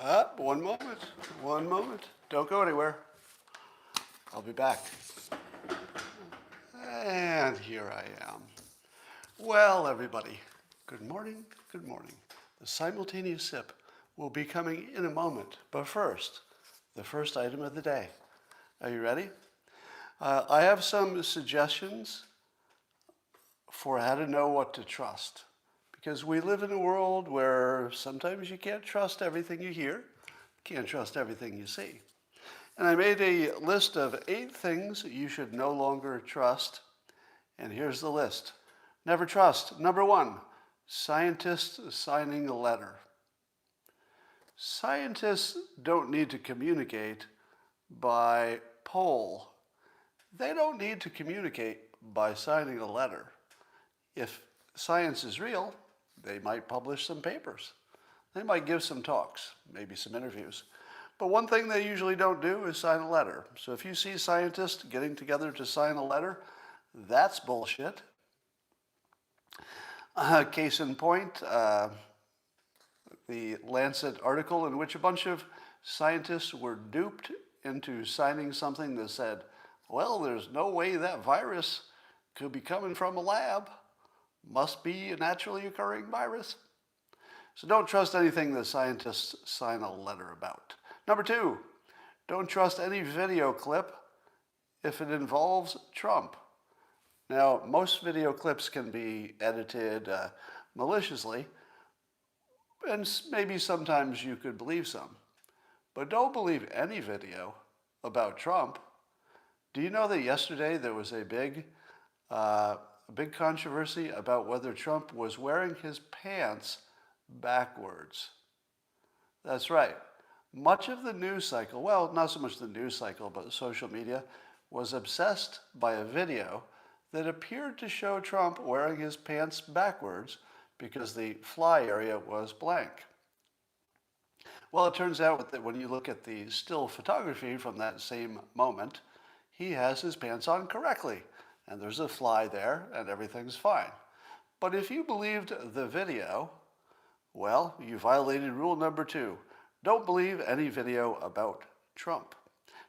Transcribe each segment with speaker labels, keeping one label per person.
Speaker 1: One moment. One moment. Don't go anywhere. I'll be back. And here I am. Well, everybody, good morning. Good morning. The simultaneous sip will be coming in a moment. But first, the first item of the day. Are you ready? I have some suggestions for how to know what to trust. Because we live in a world where sometimes you can't trust everything you hear, can't trust everything you see. And I made a list of 8 things you should no longer trust. And here's the list. Never trust. Number 1, scientists signing a letter. Scientists don't need to communicate by poll. They don't need to communicate by signing a letter. If science is real, they might publish some papers. They might give some talks, maybe some interviews. But one thing they usually don't do is sign a letter. So if you see scientists getting together to sign a letter, that's bullshit. Case in point, the Lancet article in which a bunch of scientists were duped into signing something that said, well, there's no way that virus could be coming from a lab. Must be a naturally occurring virus. So don't trust anything that scientists sign a letter about. Number 2, don't trust any video clip if it involves Trump. Now, most video clips can be edited maliciously, and maybe sometimes you could believe some. But don't believe any video about Trump. Do you know that yesterday there was a big controversy about whether Trump was wearing his pants backwards? That's right. Much of the news cycle, well, not so much the news cycle, but social media, was obsessed by a video that appeared to show Trump wearing his pants backwards because the fly area was blank. Well, it turns out that when you look at the still photography from that same moment, he has his pants on correctly, and there's a fly there, and everything's fine. But if you believed the video, well, you violated rule number 2. Don't believe any video about Trump.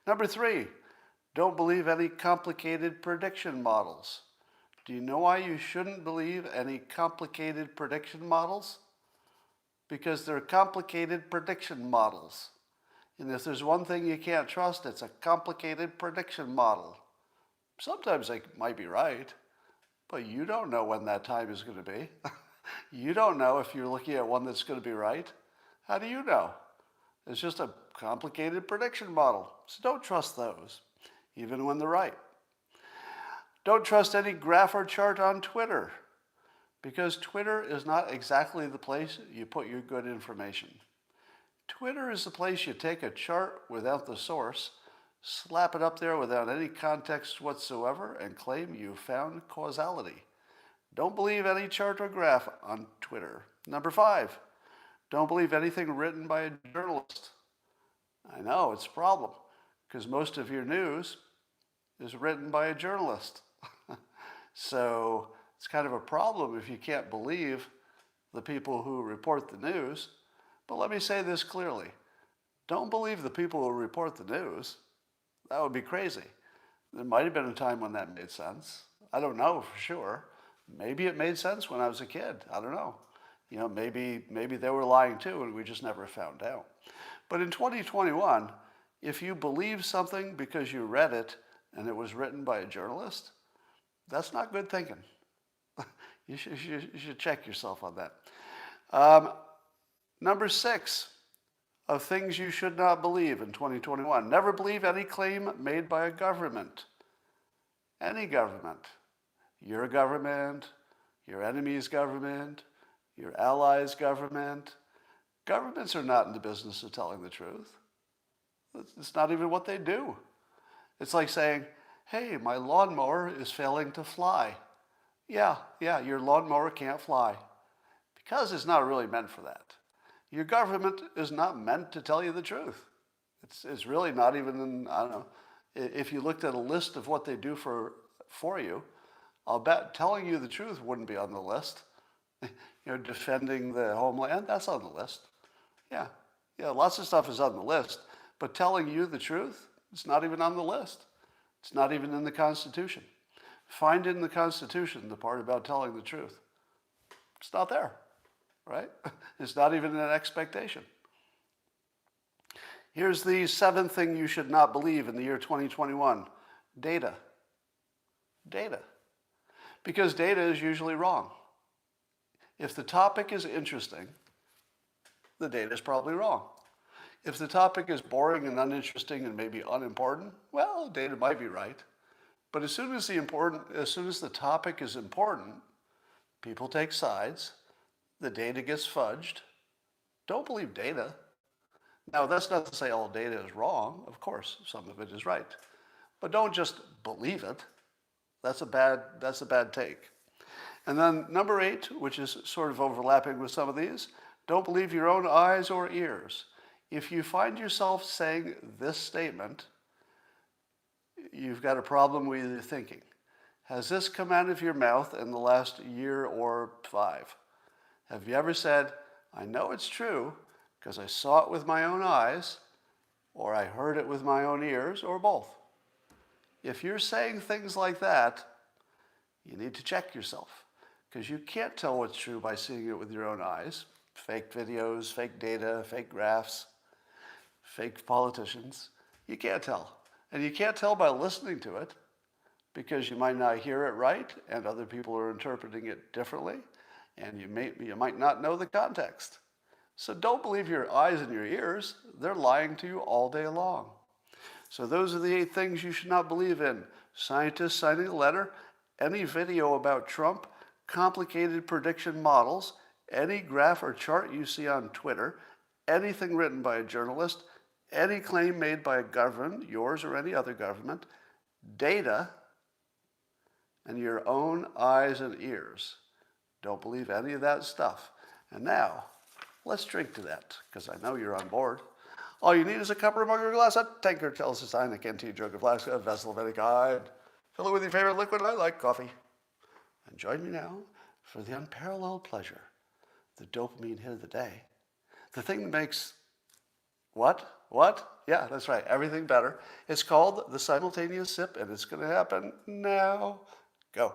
Speaker 1: Number 3, don't believe any complicated prediction models. Do you know why you shouldn't believe any complicated prediction models? Because they're complicated prediction models. And if there's one thing you can't trust, it's a complicated prediction model. Sometimes they might be right, but you don't know when that time is going to be. You don't know if you're looking at one that's going to be right. How do you know? It's just a complicated prediction model. So don't trust those, even when they're right. Don't trust any graph or chart on Twitter, because Twitter is not exactly the place you put your good information. Twitter is the place you take a chart without the source, slap it up there without any context whatsoever, and claim you found causality. Don't believe any chart or graph on Twitter. Number 5, don't believe anything written by a journalist. I know, it's a problem, because most of your news is written by a journalist. So it's kind of a problem if you can't believe the people who report the news. But let me say this clearly. Don't believe the people who report the news. That would be crazy. There might have been a time when that made sense. I don't know for sure. Maybe it made sense when I was a kid. I don't know. You know, maybe they were lying too and we just never found out. But in 2021, if you believe something because you read it and it was written by a journalist, that's not good thinking. You should check yourself on that. Number 6 of things you should not believe in 2021. Never believe any claim made by a government. Any government. Your government, your enemy's government, your allies' government. Governments are not in the business of telling the truth. It's not even what they do. It's like saying, hey, my lawnmower is failing to fly. Yeah, your lawnmower can't fly. Because it's not really meant for that. Your government is not meant to tell you the truth. It's really not even, I don't know, if you looked at a list of what they do for you, I'll bet telling you the truth wouldn't be on the list. Defending the homeland, that's on the list. Yeah, Yeah, lots of stuff is on the list, but telling you the truth, it's not even on the list. It's not even in the Constitution. Find in the Constitution the part about telling the truth. It's not there, right? It's not even an expectation. Here's the seventh thing you should not believe in the year 2021. Data. Data. Because data is usually wrong. If the topic is interesting, the data is probably wrong. If the topic is boring and uninteresting and maybe unimportant, well, data might be right. But as soon as the topic is important, people take sides, the data gets fudged. Don't believe data. Now, that's not to say all data is wrong. Of course, some of it is right. But don't just believe it. That's a bad take. And then number 8, which is sort of overlapping with some of these, don't believe your own eyes or ears. If you find yourself saying this statement, you've got a problem with your thinking. Has this come out of your mouth in the last year or 5? Have you ever said, I know it's true because I saw it with my own eyes, or I heard it with my own ears, or both? If you're saying things like that, you need to check yourself, because you can't tell what's true by seeing it with your own eyes. Fake videos, fake data, fake graphs, fake politicians. You can't tell. And you can't tell by listening to it, because you might not hear it right, and other people are interpreting it differently, and you might not know the context. So don't believe your eyes and your ears. They're lying to you all day long. So those are the 8 things you should not believe in. Scientists signing a letter, any video about Trump, complicated prediction models, any graph or chart you see on Twitter, anything written by a journalist, any claim made by a government, yours or any other government, data, and your own eyes and ears. Don't believe any of that stuff. And now, let's drink to that, because I know you're on board. All you need is a cup or a mug or a glass, a tankard, chalice, a stein, a canteen, jug, a flask, a vessel of any kind. Fill it with your favorite liquid. I like coffee. And join me now for the unparalleled pleasure, the dopamine hit of the day. The thing that makes what? Yeah, that's right, everything better. It's called the simultaneous sip, and it's going to happen now. Go.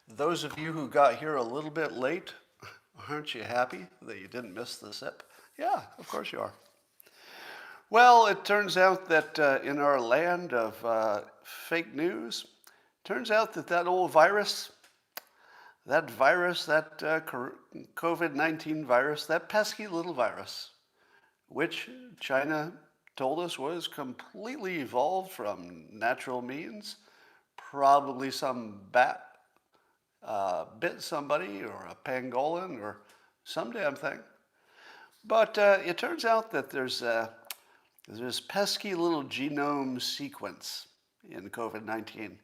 Speaker 1: Those of you who got here a little bit late, aren't you happy that you didn't miss the sip? Yeah, of course you are. Well, it turns out that in our land of fake news, turns out that old virus, that COVID-19 virus, that pesky little virus, which China told us was completely evolved from natural means, probably some bat bit somebody, or a pangolin, or some damn thing. But it turns out that there's this pesky little genome sequence in COVID-19.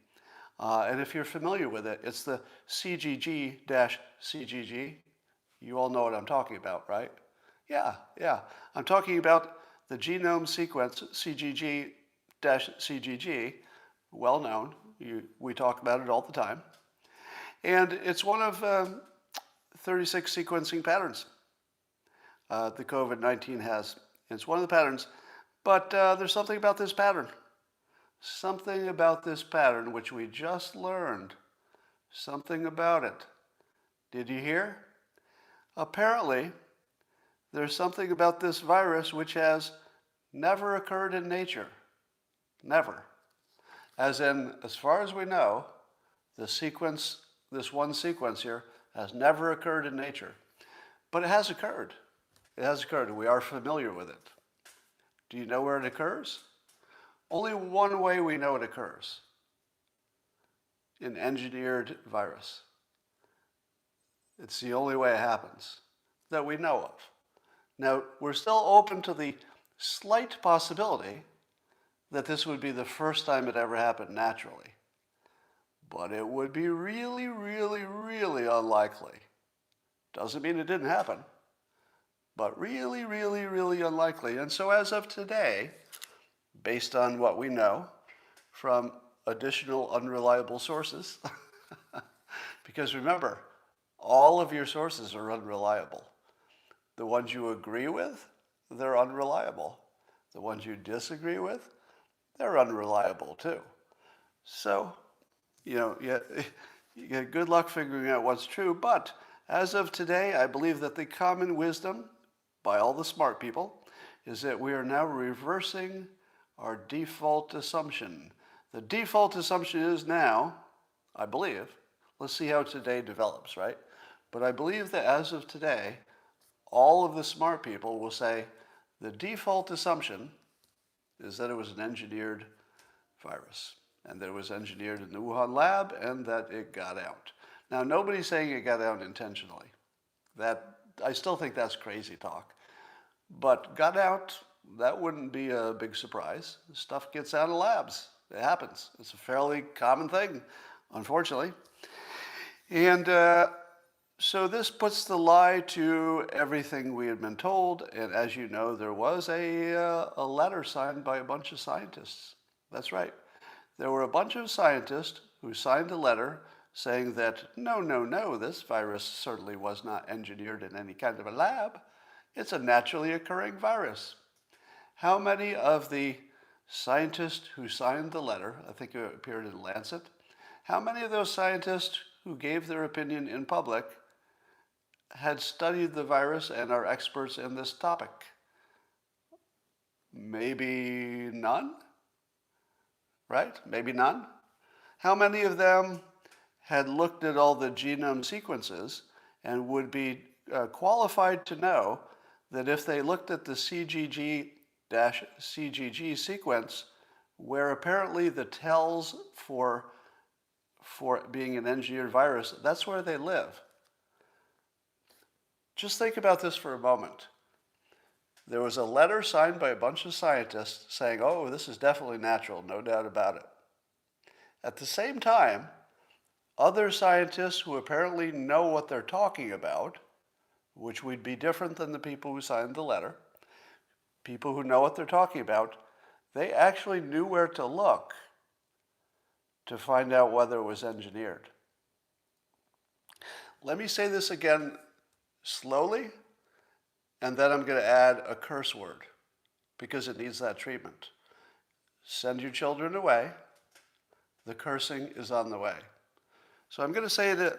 Speaker 1: And if you're familiar with it, it's the CGG-CGG. You all know what I'm talking about, right? Yeah. I'm talking about the genome sequence, CGG-CGG, well known. We talk about it all the time. And it's one of 36 sequencing patterns the COVID-19 has. It's one of the patterns. But there's something about this pattern. Something about this pattern which we just learned. Something about it. Did you hear? Apparently, there's something about this virus which has never occurred in nature. Never. As in, as far as we know, this one sequence here has never occurred in nature. But it has occurred. It has occurred, and we are familiar with it. Do you know where it occurs? Only one way we know it occurs. In engineered virus. It's the only way it happens that we know of. Now, we're still open to the slight possibility that this would be the first time it ever happened naturally. But it would be really, really, really unlikely. Doesn't mean it didn't happen, but really, really, really unlikely. And so as of today, based on what we know from additional unreliable sources, because remember, all of your sources are unreliable. The ones you agree with, they're unreliable. The ones you disagree with, they're unreliable too. So, yeah, you get good luck figuring out what's true. But as of today, I believe that the common wisdom by all the smart people is that we are now reversing our default assumption. The default assumption is now, I believe, let's see how today develops, right? But I believe that as of today, all of the smart people will say the default assumption is that it was an engineered virus and that it was engineered in the Wuhan lab and that it got out. Now, nobody's saying it got out intentionally. I still think that's crazy talk. But got out, that wouldn't be a big surprise. Stuff gets out of labs. It happens. It's a fairly common thing, unfortunately. And so this puts the lie to everything we had been told. And as you know, there was a letter signed by a bunch of scientists. That's right. There were a bunch of scientists who signed a letter saying that, no, this virus certainly was not engineered in any kind of a lab. It's a naturally occurring virus. How many of the scientists who signed the letter, I think it appeared in Lancet, how many of those scientists who gave their opinion in public had studied the virus and are experts in this topic? Maybe none, right? Maybe none. How many of them had looked at all the genome sequences and would be qualified to know that if they looked at the CGG-CGG sequence, where apparently the tells for being an engineered virus, that's where they live? Just think about this for a moment. There was a letter signed by a bunch of scientists saying, oh, this is definitely natural, no doubt about it. At the same time, other scientists who apparently know what they're talking about, which would be different than the people who signed the letter, people who know what they're talking about, they actually knew where to look to find out whether it was engineered. Let me say this again slowly, and then I'm going to add a curse word because it needs that treatment. Send your children away. The cursing is on the way. So I'm going to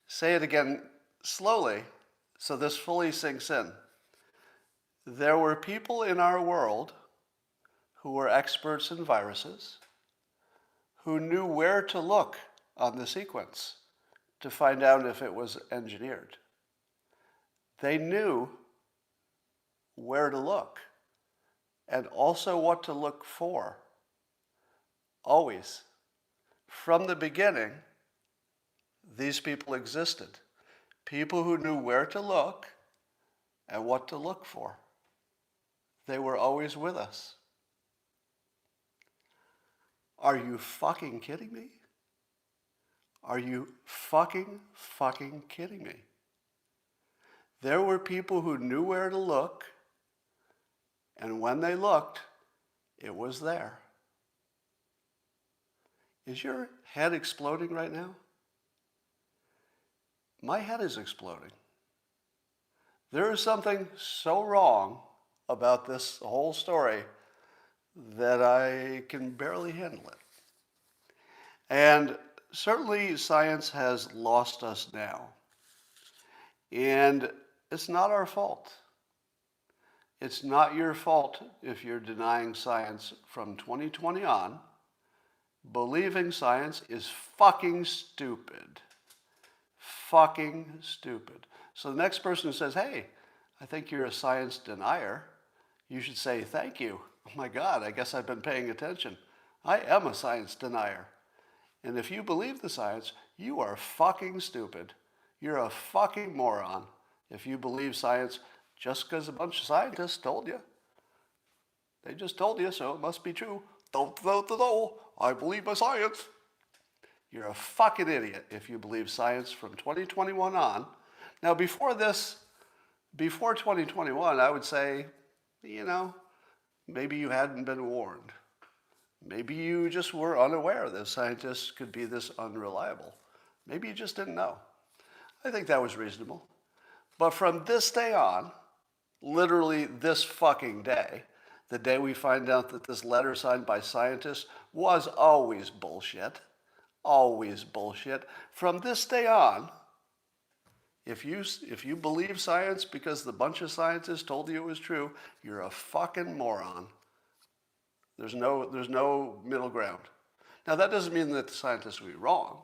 Speaker 1: say it again slowly so this fully sinks in. There were people in our world who were experts in viruses, who knew where to look on the sequence to find out if it was engineered. They knew where to look and also what to look for. Always. From the beginning, these people existed. People who knew where to look and what to look for. They were always with us. Are you fucking kidding me? Are you fucking kidding me? There were people who knew where to look, and when they looked, it was there. Is your head exploding right now? My head is exploding. There is something so wrong about this whole story that I can barely handle it. And certainly science has lost us now. And it's not our fault. It's not your fault if you're denying science from 2020 on. Believing science is fucking stupid. Fucking stupid. So the next person who says, hey, I think you're a science denier, you should say, thank you. Oh my God, I guess I've been paying attention. I am a science denier. And if you believe the science, you are fucking stupid. You're a fucking moron if you believe science just because a bunch of scientists told you. They just told you, so it must be true. Don't. I believe my science. You're a fucking idiot if you believe science from 2021 on. Now, before 2021, I would say, maybe you hadn't been warned. Maybe you just were unaware that scientists could be this unreliable. Maybe you just didn't know. I think that was reasonable. But from this day on, literally this fucking day, the day we find out that this letter signed by scientists was always bullshit, from this day on, if you believe science because the bunch of scientists told you it was true, you're a fucking moron. There's no middle ground. Now that doesn't mean that the scientists will be wrong.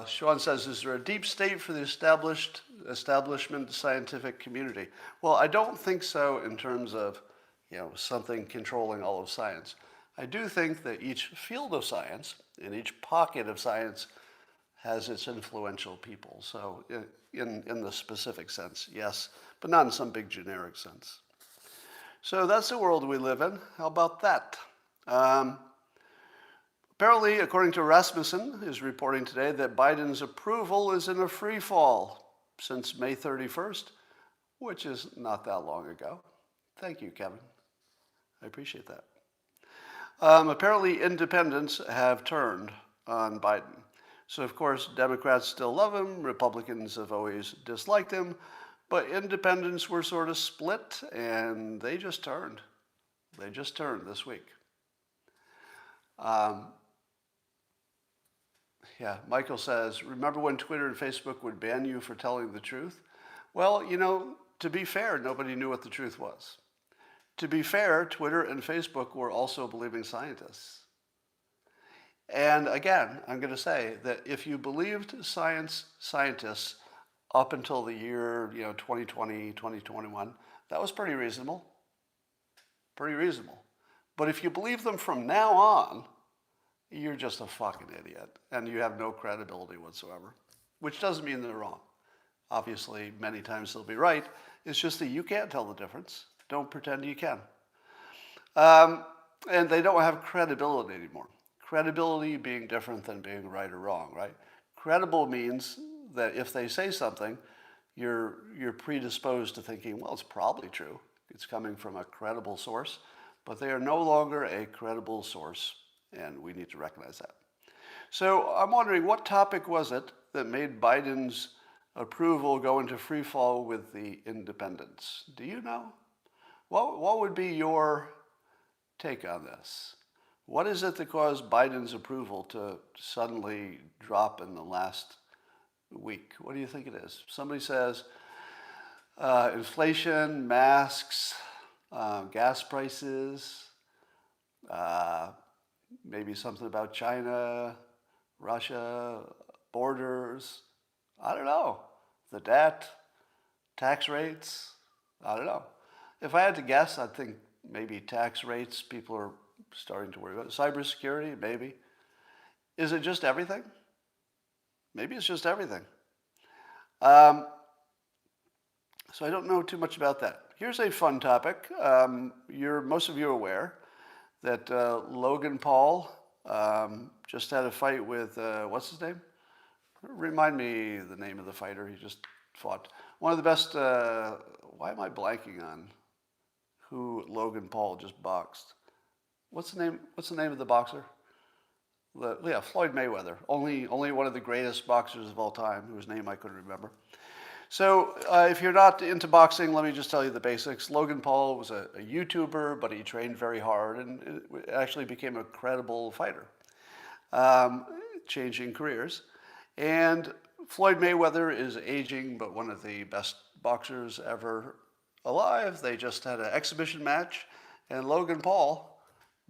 Speaker 1: Sean says, is there a deep state for the establishment scientific community? Well, I don't think so in terms of, something controlling all of science. I do think that each field of science and each pocket of science has its influential people. So in the specific sense, yes, but not in some big generic sense. So that's the world we live in. How about that? Apparently, according to Rasmussen, is reporting today that Biden's approval is in a free fall since May 31st, which is not that long ago. Thank you, Kevin. I appreciate that. Apparently, independents have turned on Biden. So, of course, Democrats still love him. Republicans have always disliked him. But independents were sort of split, and they just turned. They just turned this week. Michael says, remember when Twitter and Facebook would ban you for telling the truth? Well, to be fair, nobody knew what the truth was. To be fair, Twitter and Facebook were also believing scientists. And again, I'm going to say that if you believed scientists up until the year 2020, 2021, that was pretty reasonable. Pretty reasonable. But if you believe them from now on, you're just a fucking idiot, and you have no credibility whatsoever, which doesn't mean they're wrong. Obviously, many times they'll be right. It's just that you can't tell the difference. Don't pretend you can. And they don't have credibility anymore. Credibility being different than being right or wrong, right? Credible means that if they say something, you're predisposed to thinking, well, it's probably true. It's coming from a credible source, but they are no longer a credible source, and we need to recognize that. So I'm wondering, what topic was it that made Biden's approval go into free fall with the independents? Do you know? What would be your take on this? What is it that caused Biden's approval to suddenly drop in the last week? What do you think it is? Somebody says inflation, masks, gas prices, maybe something about China, Russia, borders. I don't know. The debt, tax rates. I don't know. If I had to guess, I'd think maybe tax rates. People are starting to worry about cybersecurity, maybe. Is it just everything? Maybe it's just everything. So I don't know too much about that. Here's a fun topic. Most of you are aware that Logan Paul just had a fight with, what's his name? Remind me the name of the fighter he just fought. One of the best, why am I blanking on who Logan Paul just boxed? What's the name of the boxer? Floyd Mayweather. Only one of the greatest boxers of all time, whose name I couldn't remember. So if you're not into boxing, let me just tell you the basics. Logan Paul was a YouTuber, but he trained very hard and actually became a credible fighter, changing careers. And Floyd Mayweather is aging, but one of the best boxers ever alive. They just had an exhibition match, and Logan Paul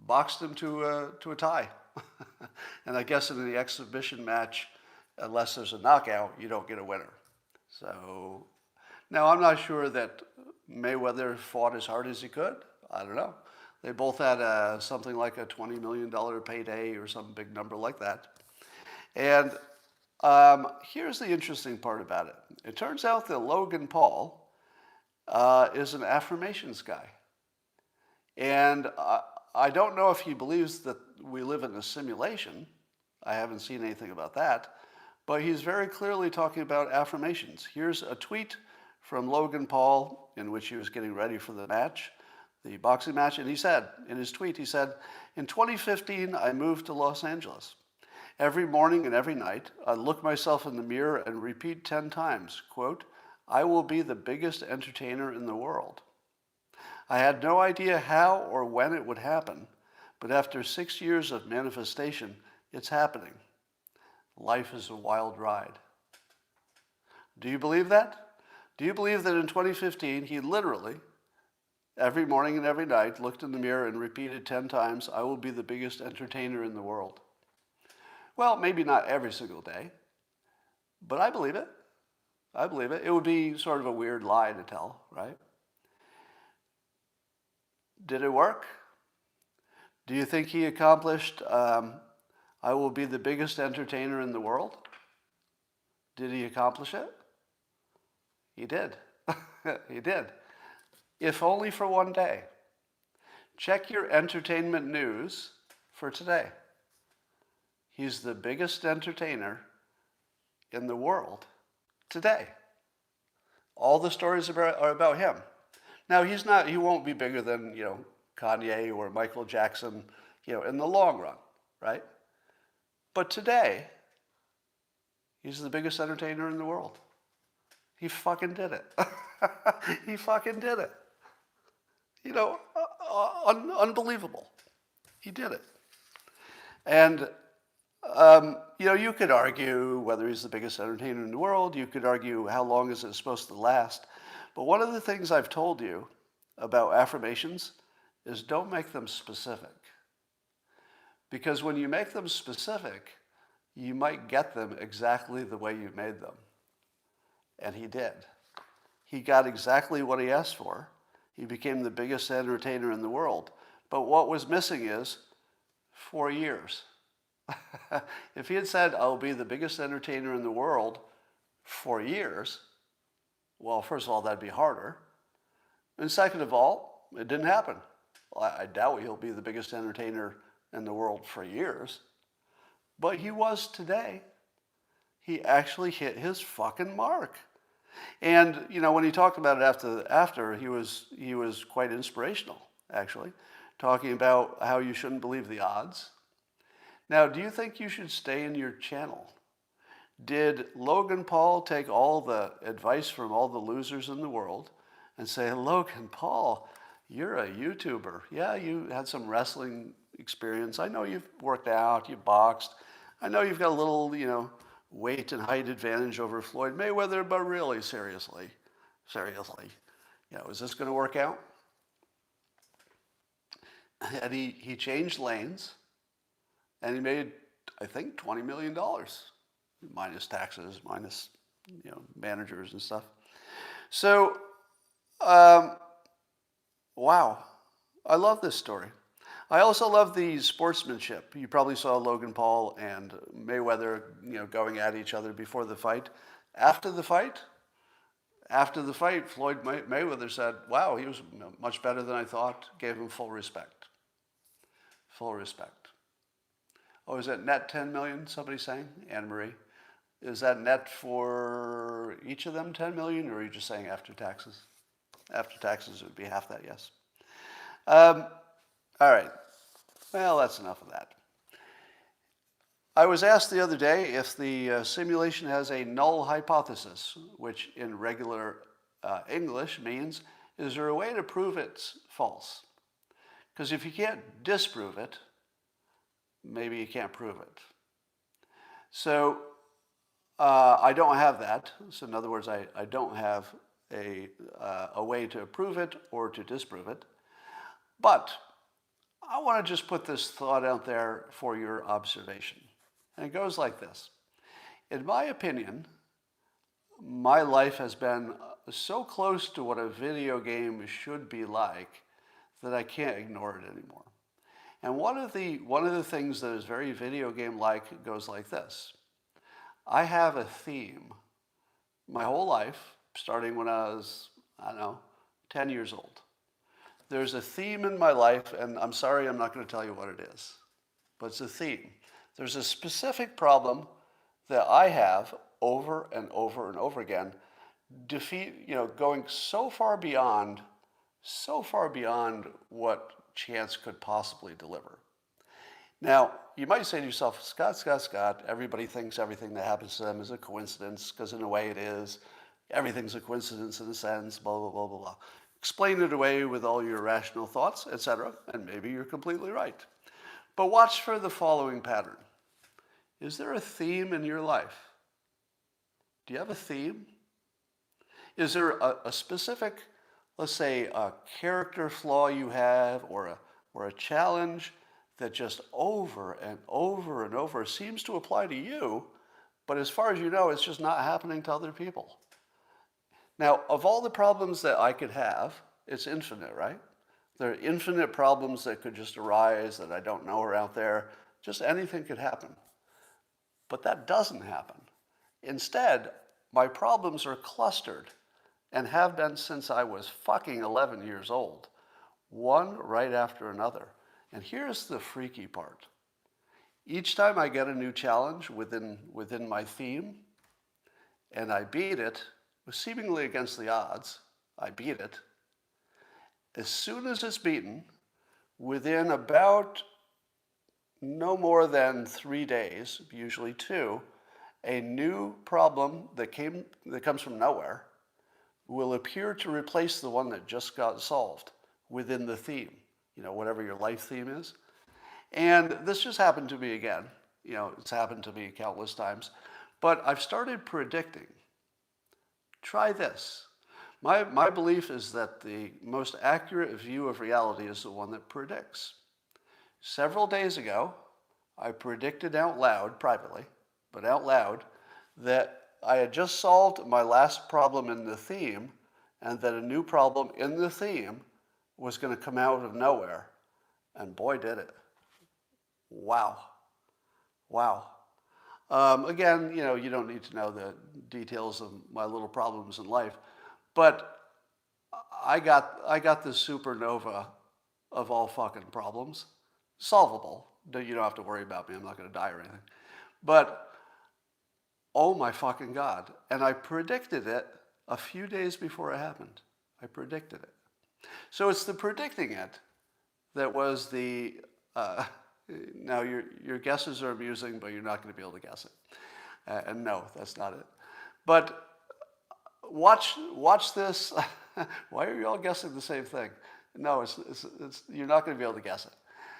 Speaker 1: boxed him to a tie. And I guess in the exhibition match, unless there's a knockout, you don't get a winner. So now I'm not sure that Mayweather fought as hard as he could. I don't know. They both had something like a $20 million payday or some big number like that. And here's the interesting part about it. It turns out that Logan Paul is an Affirmations guy. And I don't know if he believes that we live in a simulation. I haven't seen anything about that. But he's very clearly talking about affirmations. Here's a tweet from Logan Paul in which he was getting ready for the match, the boxing match. And he said, in his tweet, he said, in 2015, I moved to Los Angeles. Every morning and every night, I look myself in the mirror and repeat 10 times, quote, I will be the biggest entertainer in the world. I had no idea how or when it would happen, but after 6 years of manifestation, it's happening. Life is a wild ride. Do you believe that? Do you believe that in 2015, he literally, every morning and every night, looked in the mirror and repeated 10 times, I will be the biggest entertainer in the world? Well, maybe not every single day, but I believe it. I believe it. It would be sort of a weird lie to tell, right? Did it work? Do you think he accomplished, I will be the biggest entertainer in the world? Did he accomplish it? He did. He did. If only for one day. Check your entertainment news for today. He's the biggest entertainer in the world today. All the stories are about him. Now, he won't be bigger than, Kanye or Michael Jackson, in the long run, right? But today, he's the biggest entertainer in the world. He fucking did it. He fucking did it. Unbelievable. He did it. And, you could argue whether he's the biggest entertainer in the world. You could argue how long is it supposed to last. But one of the things I've told you about affirmations is don't make them specific. Because when you make them specific, you might get them exactly the way you made them. And he did. He got exactly what he asked for. He became the biggest entertainer in the world. But what was missing is 4 years. If he had said, I'll be the biggest entertainer in the world for years, well, first of all, that'd be harder. And second of all, it didn't happen. Well, I doubt he'll be the biggest entertainer in the world for years. But he was today. He actually hit his fucking mark. And, when he talked about it after he was quite inspirational, actually, talking about how you shouldn't believe the odds. Now, do you think you should stay in your channel? Did Logan Paul take all the advice from all the losers in the world and say, Logan Paul, you're a YouTuber. Yeah, you had some wrestling experience. I know you've worked out, you boxed. I know you've got a little, weight and height advantage over Floyd Mayweather, but really, seriously, is this going to work out? And he changed lanes, and he made, I think, $20 million, minus taxes, minus, managers and stuff. So, wow, I love this story. I also love the sportsmanship. You probably saw Logan Paul and Mayweather, going at each other before the fight. After the fight, Floyd Mayweather said, wow, he was much better than I thought, gave him full respect. Full respect. Oh, is that net 10 million, somebody's saying? Anne-Marie. Is that net for each of them 10 million, or are you just saying after taxes? After taxes, it would be half that, yes. All right. Well, that's enough of that. I was asked the other day if the simulation has a null hypothesis, which in regular English means, is there a way to prove it's false? Because if you can't disprove it, maybe you can't prove it. So I don't have that. So in other words, I don't have a way to prove it or to disprove it. But I want to just put this thought out there for your observation. And it goes like this. In my opinion, my life has been so close to what a video game should be like that I can't ignore it anymore. And one of the things that is very video game-like goes like this. I have a theme my whole life, starting when I was, 10 years old. There's a theme in my life, and I'm sorry I'm not going to tell you what it is, but it's a theme. There's a specific problem that I have over and over and over again, going so far beyond what chance could possibly deliver. Now, you might say to yourself, Scott, everybody thinks everything that happens to them is a coincidence, because in a way it is. Everything's a coincidence in a sense, blah, blah, blah, blah, blah. Explain it away with all your rational thoughts, etc., and maybe you're completely right. But watch for the following pattern. Is there a theme in your life? Do you have a theme? Is there a specific, let's say, a character flaw you have, or a challenge that just over and over and over seems to apply to you, but as far as you know, it's just not happening to other people? Now, of all the problems that I could have, it's infinite, right? There are infinite problems that could just arise that I don't know are out there. Just anything could happen. But that doesn't happen. Instead, my problems are clustered and have been since I was fucking 11 years old, one right after another. And here's the freaky part. Each time I get a new challenge within my theme, and I beat it, seemingly against the odds, I beat it. As soon as it's beaten, within about no more than 3 days, usually 2, a new problem that comes from nowhere will appear to replace the one that just got solved within the theme, whatever your life theme is. And this just happened to me again. It's happened to me countless times. But I've started predicting. Try this. My belief is that the most accurate view of reality is the one that predicts. Several days ago, I predicted out loud, privately, but out loud, that I had just solved my last problem in the theme, and that a new problem in the theme was going to come out of nowhere. And boy, did it. Wow. Again, you don't need to know the details of my little problems in life, but I got the supernova of all fucking problems. Solvable. You don't have to worry about me. I'm not going to die or anything. But, oh my fucking God. And I predicted it a few days before it happened. I predicted it. So it's the predicting it that was the... now, your guesses are amusing, but you're not going to be able to guess it. And no, that's not it. But watch this. Why are you all guessing the same thing? No, you're not going to be able to guess it.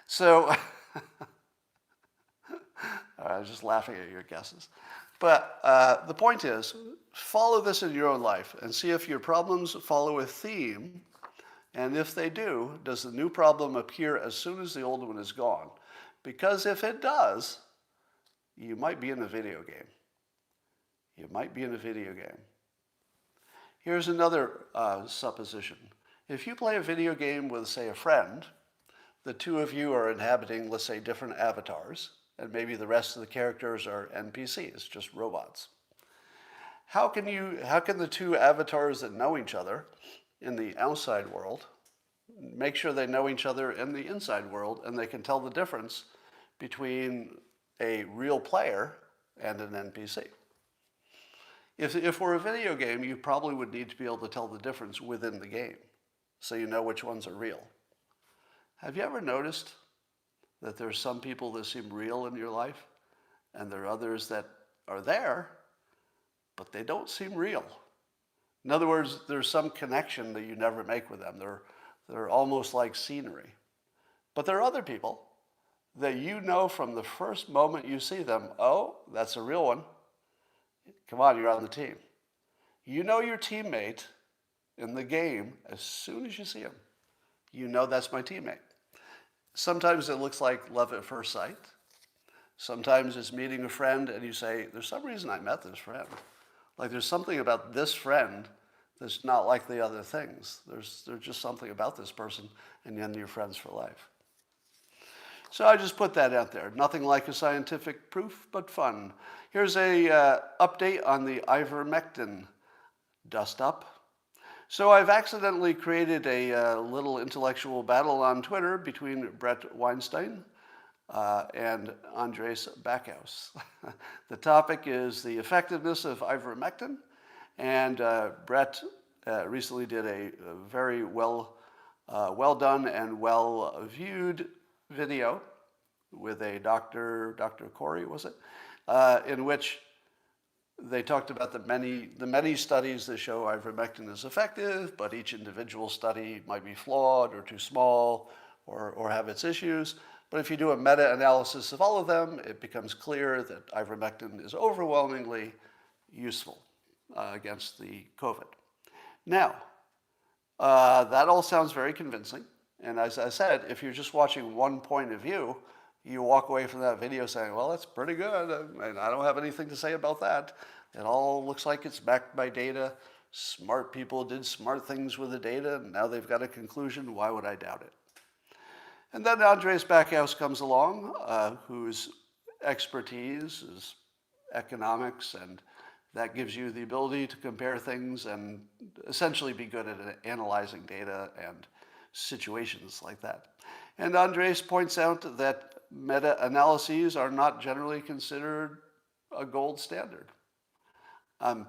Speaker 1: So, I was just laughing at your guesses. But the point is, follow this in your own life and see if your problems follow a theme. And if they do, does the new problem appear as soon as the old one is gone? Because if it does, you might be in a video game. You might be in a video game. Here's another supposition. If you play a video game with, say, a friend, the two of you are inhabiting, let's say, different avatars, and maybe the rest of the characters are NPCs, just robots. How can the two avatars that know each other in the outside world make sure they know each other in the inside world, and they can tell the difference between a real player and an NPC? If we're a video game, you probably would need to be able to tell the difference within the game, so you know which ones are real. Have you ever noticed that there's some people that seem real in your life, and there are others that are there, but they don't seem real? In other words, there's some connection that you never make with them. They're almost like scenery. But there are other people that you know from the first moment you see them, oh, that's a real one. Come on, you're on the team. You know your teammate in the game as soon as you see him. You know that's my teammate. Sometimes it looks like love at first sight. Sometimes it's meeting a friend and you say, there's some reason I met this friend. Like there's something about this friend that's not like the other things. There's just something about this person, and then you're friends for life. So I just put that out there. Nothing like a scientific proof, but fun. Here's a update on the Ivermectin dust up. So I've accidentally created a little intellectual battle on Twitter between Brett Weinstein and Andres Backhaus. The topic is the effectiveness of ivermectin, and Brett recently did a very well done and well viewed video with a Dr. Corey, was it? In which they talked about the many studies that show ivermectin is effective, but each individual study might be flawed or too small or have its issues. But if you do a meta-analysis of all of them, it becomes clear that ivermectin is overwhelmingly useful against the COVID. Now, that all sounds very convincing. And as I said, if you're just watching one point of view, you walk away from that video saying, well, that's pretty good, and I don't have anything to say about that. It all looks like it's backed by data. Smart people did smart things with the data, and now they've got a conclusion. Why would I doubt it? And then Andreas Backhaus comes along, whose expertise is economics, and that gives you the ability to compare things and essentially be good at analyzing data and situations like that. And Andreas points out that meta-analyses are not generally considered a gold standard. I'm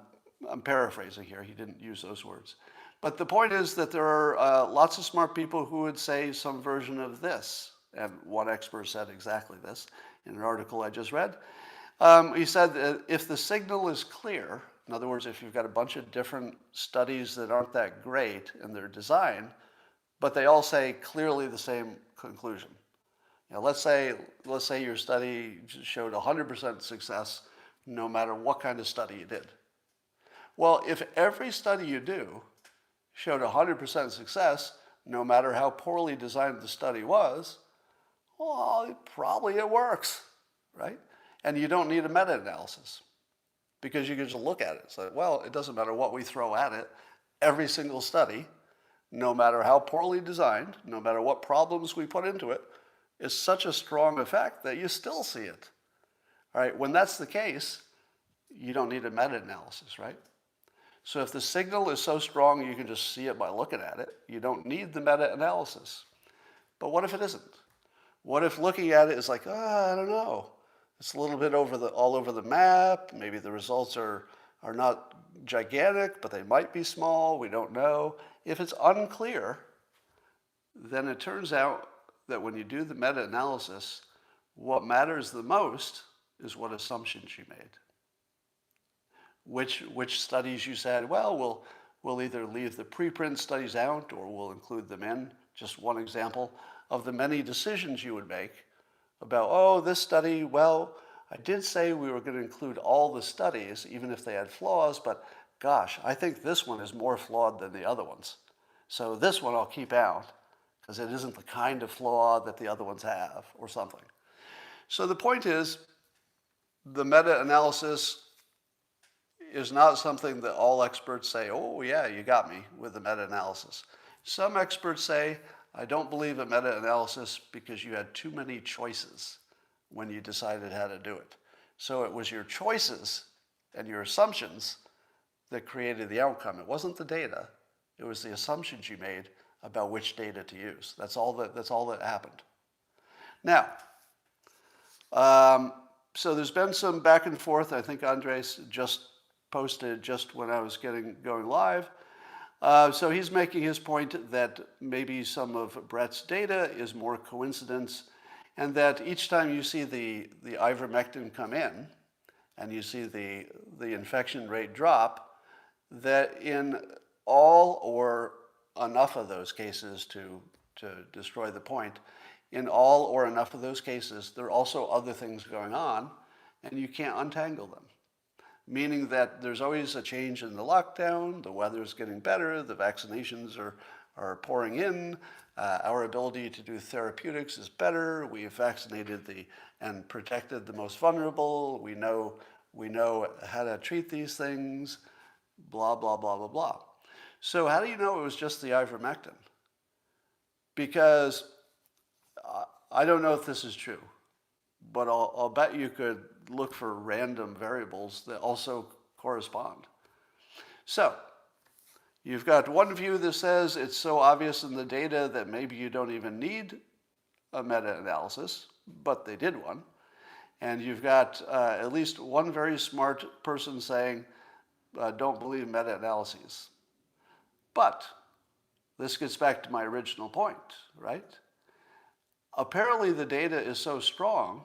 Speaker 1: paraphrasing here. He didn't use those words. But the point is that there are lots of smart people who would say some version of this. And one expert said exactly this in an article I just read. He said that if the signal is clear, in other words, if you've got a bunch of different studies that aren't that great in their design, but they all say clearly the same conclusion. You know, let's say your study showed 100% success no matter what kind of study you did. Well, if every study you do showed 100% success, no matter how poorly designed the study was, well, probably it works, right? And you don't need a meta-analysis because you can just look at it. So, well, it doesn't matter what we throw at it. Every single study, no matter how poorly designed, no matter what problems we put into it, is such a strong effect that you still see it. All right, when that's the case, you don't need a meta-analysis, right? So if the signal is so strong you can just see it by looking at it, you don't need the meta-analysis. But what if it isn't? What if looking at it is like, I don't know. It's a little bit all over the map. Maybe the results are not gigantic, but they might be small. We don't know. If it's unclear, then it turns out that when you do the meta-analysis, what matters the most is what assumptions you made. Which studies you said, well, we'll either leave the preprint studies out or we'll include them in. Just one example of the many decisions you would make about, this study, well, I did say we were going to include all the studies, even if they had flaws, but gosh, I think this one is more flawed than the other ones. So this one I'll keep out because it isn't the kind of flaw that the other ones have or something. So the point is, the meta-analysis is not something that all experts say, oh yeah, you got me with the meta-analysis. Some experts say, I don't believe a meta-analysis because you had too many choices when you decided how to do it. So it was your choices and your assumptions that created the outcome. It wasn't the data. It was the assumptions you made about which data to use. That's all that happened. Now, so there's been some back and forth. I think Andres just posted just when I was going live. So he's making his point that maybe some of Brett's data is more coincidence, and that each time you see the ivermectin come in and you see the infection rate drop, that in all or enough of those cases to destroy the point, in all or enough of those cases, there are also other things going on, and you can't untangle them. Meaning that there's always a change in the lockdown, the weather's getting better, the vaccinations are pouring in, our ability to do therapeutics is better, we've vaccinated and protected the most vulnerable, we know how to treat these things, blah, blah, blah, blah, blah. So how do you know it was just the ivermectin? Because I don't know if this is true, but I'll bet you could look for random variables that also correspond. So you've got one view that says it's so obvious in the data that maybe you don't even need a meta-analysis, but they did one. And you've got at least one very smart person saying, don't believe meta-analyses. But this gets back to my original point, right? Apparently the data is so strong,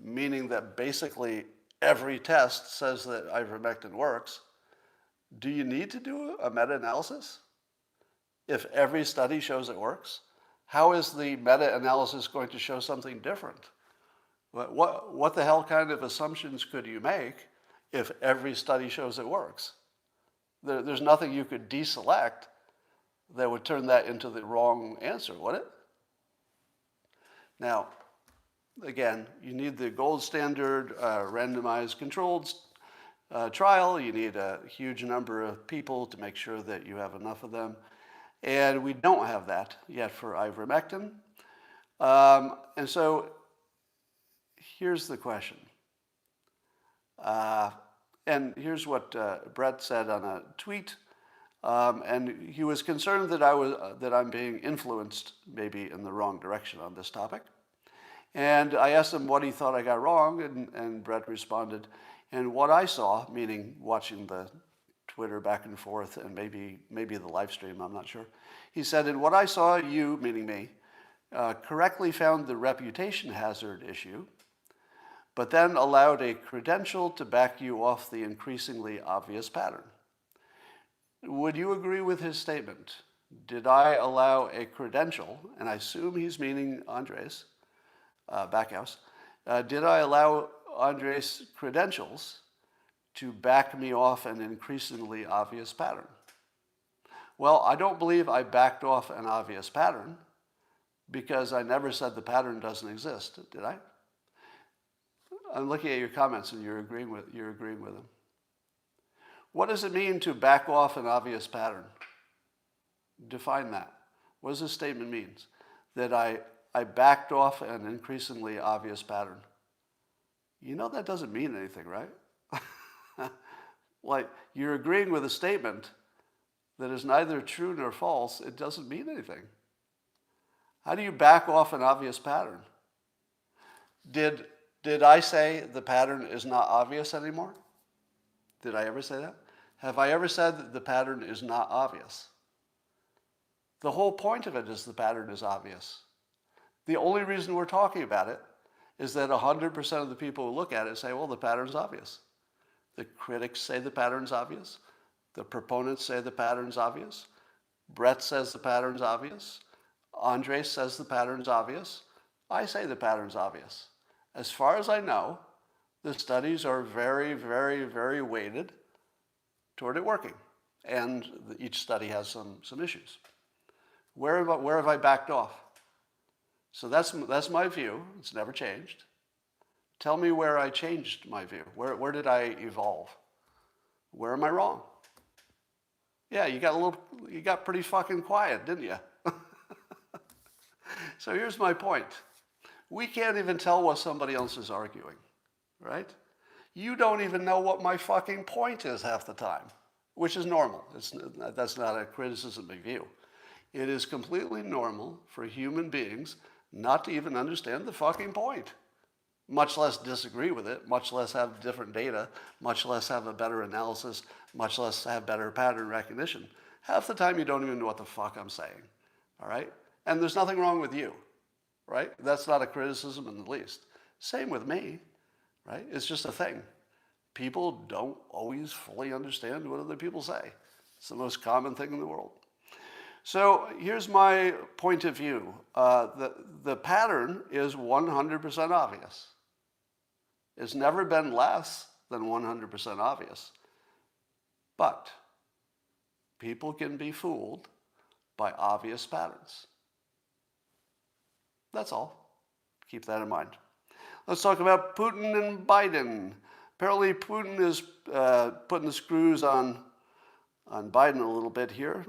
Speaker 1: meaning that basically every test says that ivermectin works. Do you need to do a meta-analysis if every study shows it works? How is the meta-analysis going to show something different? What the hell kind of assumptions could you make if every study shows it works? There's nothing you could deselect that would turn that into the wrong answer, would it? Now, again, you need the gold standard randomized controlled trial. You need a huge number of people to make sure that you have enough of them. And we don't have that yet for ivermectin. And so here's the question. And here's what Brett said on a tweet. And he was concerned that I'm being influenced maybe in the wrong direction on this topic. And I asked him what he thought I got wrong, and Brett responded, and what I saw, meaning watching the Twitter back and forth and maybe the live stream, I'm not sure. He said, and what I saw, you, meaning me, correctly found the reputation hazard issue, but then allowed a credential to back you off the increasingly obvious pattern. Would you agree with his statement? Did I allow a credential, and I assume he's meaning Andres Backhouse, did I allow Andres' credentials to back me off an increasingly obvious pattern? Well, I don't believe I backed off an obvious pattern because I never said the pattern doesn't exist, did I? I'm looking at your comments and you're agreeing with them. What does it mean to back off an obvious pattern? Define that. What does this statement mean? That I backed off an increasingly obvious pattern. You know that doesn't mean anything, right? Like, you're agreeing with a statement that is neither true nor false. It doesn't mean anything. How do you back off an obvious pattern? Did I say the pattern is not obvious anymore? Did I ever say that? Have I ever said that the pattern is not obvious? The whole point of it is the pattern is obvious. The only reason we're talking about it is that 100% of the people who look at it say, well, the pattern's obvious. The critics say the pattern's obvious. The proponents say the pattern's obvious. Brett says the pattern's obvious. Andres says the pattern's obvious. I say the pattern's obvious. As far as I know, the studies are very, very, very weighted toward it working. And each study has some issues. Where have I backed off? So that's my view. It's never changed. Tell me where I changed my view. Where did I evolve? Where am I wrong? Yeah, you got pretty fucking quiet, didn't you? So here's my point. We can't even tell what somebody else is arguing, right? You don't even know what my fucking point is half the time, which is normal. That's not a criticism of you. It is completely normal for human beings not to even understand the fucking point, much less disagree with it, much less have different data, much less have a better analysis, much less have better pattern recognition. Half the time you don't even know what the fuck I'm saying, all right? And there's nothing wrong with you, right? That's not a criticism in the least. Same with me, right? It's just a thing. People don't always fully understand what other people say. It's the most common thing in the world. So here's my point of view. The pattern is 100% obvious. It's never been less than 100% obvious. But people can be fooled by obvious patterns. That's all. Keep that in mind. Let's talk about Putin and Biden. Apparently Putin is putting the screws on Biden a little bit here.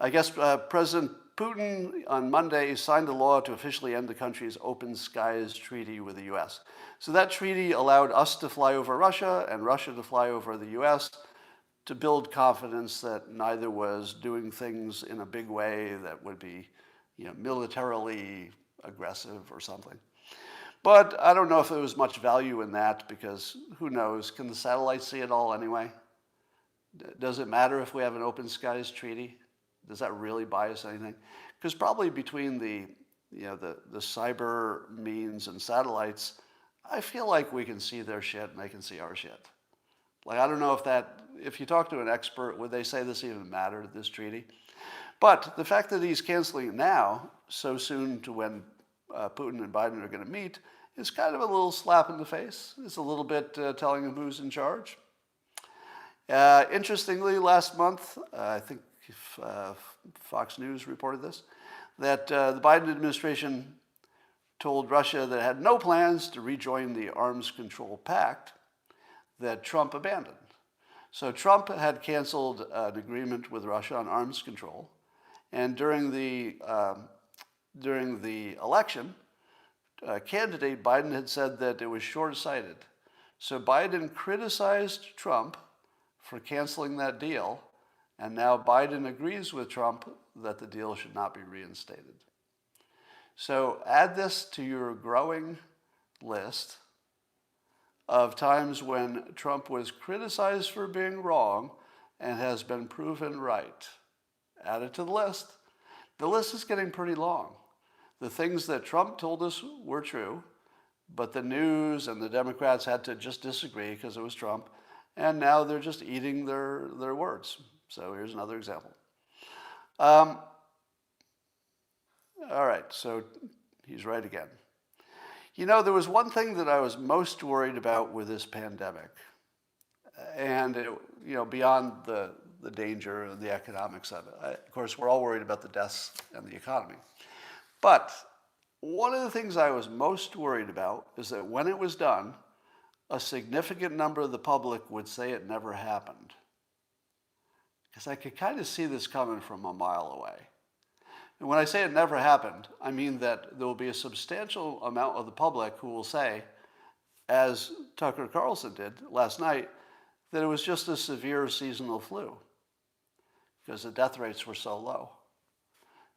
Speaker 1: I guess President Putin on Monday signed a law to officially end the country's open skies treaty with the U.S. So that treaty allowed us to fly over Russia and Russia to fly over the U.S. to build confidence that neither was doing things in a big way that would be, militarily aggressive or something. But I don't know if there was much value in that because who knows? Can the satellites see it all anyway? Does it matter if we have an open skies treaty? Does that really buy us anything? Because probably between the cyber means and satellites, I feel like we can see their shit and they can see our shit. Like, I don't know if you talk to an expert, would they say this even mattered, this treaty? But the fact that he's canceling it now, so soon to when Putin and Biden are going to meet, is kind of a little slap in the face. It's a little bit telling him who's in charge. Interestingly, last month, I think Fox News reported this, that the Biden administration told Russia that it had no plans to rejoin the arms control pact that Trump abandoned. So Trump had canceled an agreement with Russia on arms control, and during the election, candidate Biden had said that it was short-sighted. So Biden criticized Trump for canceling that deal, and now Biden agrees with Trump that the deal should not be reinstated. So add this to your growing list of times when Trump was criticized for being wrong and has been proven right. Add it to the list. The list is getting pretty long. The things that Trump told us were true, but the news and the Democrats had to just disagree because it was Trump, and now they're just eating their words. So here's another example. All right, so he's right again. You know, there was one thing that I was most worried about with this pandemic, and beyond the danger and the economics of it. Of course, we're all worried about the deaths and the economy. But one of the things I was most worried about is that when it was done, a significant number of the public would say it never happened. Because I could kind of see this coming from a mile away. And when I say it never happened, I mean that there will be a substantial amount of the public who will say, as Tucker Carlson did last night, that it was just a severe seasonal flu because the death rates were so low.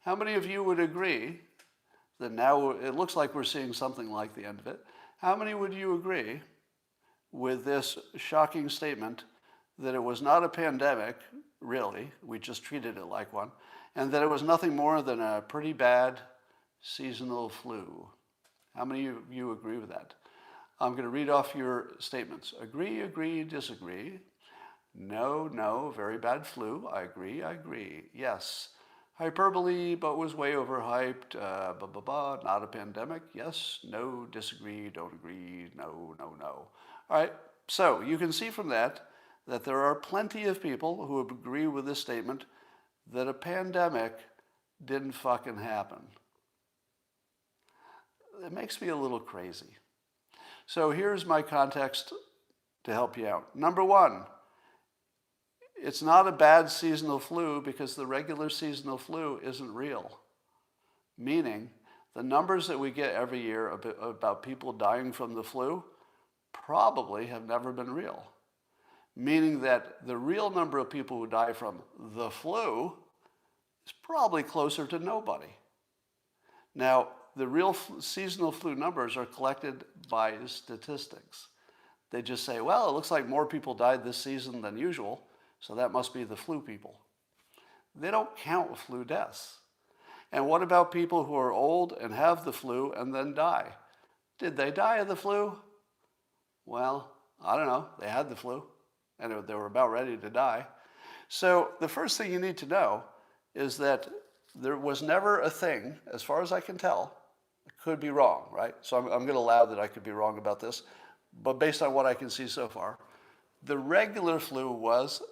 Speaker 1: How many of you would agree that now it looks like we're seeing something like the end of it? How many would you agree with this shocking statement that it was not a pandemic, really, we just treated it like one, and that it was nothing more than a pretty bad seasonal flu? How many of you agree with that? I'm going to read off your statements. Agree, agree, disagree. No, no, very bad flu. I agree. Yes. Hyperbole, but was way overhyped. Not a pandemic. Yes, no, disagree, don't agree, no. All right, so you can see from that there are plenty of people who agree with this statement that a pandemic didn't fucking happen. It makes me a little crazy. So here's my context to help you out. Number one, it's not a bad seasonal flu because the regular seasonal flu isn't real. Meaning, the numbers that we get every year about people dying from the flu probably have never been real. Meaning that the real number of people who die from the flu is probably closer to nobody. Now, the real seasonal flu numbers are collected by statistics. They just say, well, it looks like more people died this season than usual, so that must be the flu people. They don't count flu deaths. And what about people who are old and have the flu and then die? Did they die of the flu? Well, I don't know. They had the flu, and they were about ready to die. So the first thing you need to know is that there was never a thing, as far as I can tell, I could be wrong, right? So I'm going to allow that I could be wrong about this, but based on what I can see so far, the regular flu was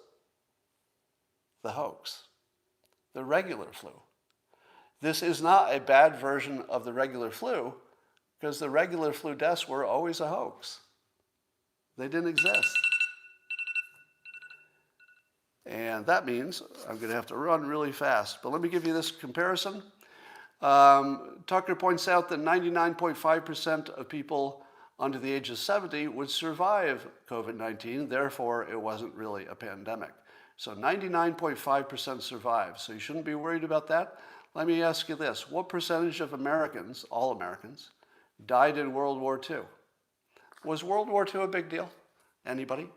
Speaker 1: the hoax. The regular flu. This is not a bad version of the regular flu because the regular flu deaths were always a hoax. They didn't exist. And that means I'm going to have to run really fast. But let me give you this comparison. Tucker points out that 99.5% of people under the age of 70 would survive COVID-19. Therefore, it wasn't really a pandemic. So 99.5% survive. So you shouldn't be worried about that. Let me ask you this. What percentage of Americans, all Americans, died in World War II? Was World War II a big deal? Anybody?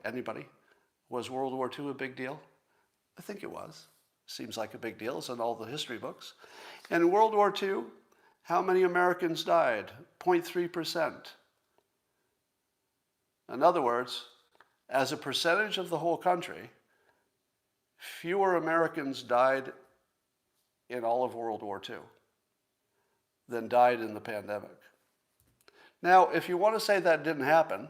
Speaker 1: Was World War II a big deal? I think it was. Seems like a big deal. It's in all the history books. And in World War II, how many Americans died? 0.3%. In other words, as a percentage of the whole country, fewer Americans died in all of World War II than died in the pandemic. Now, if you want to say that didn't happen,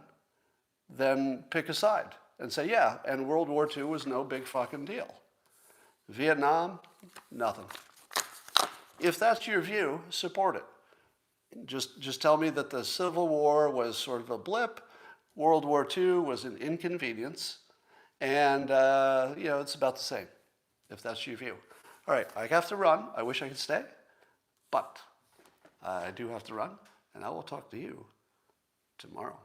Speaker 1: then pick a side and say, yeah, and World War II was no big fucking deal. Vietnam, nothing. If that's your view, support it. Just tell me that the Civil War was sort of a blip, World War II was an inconvenience, and it's about the same, if that's your view. All right, I have to run. I wish I could stay, but I do have to run, and I will talk to you tomorrow.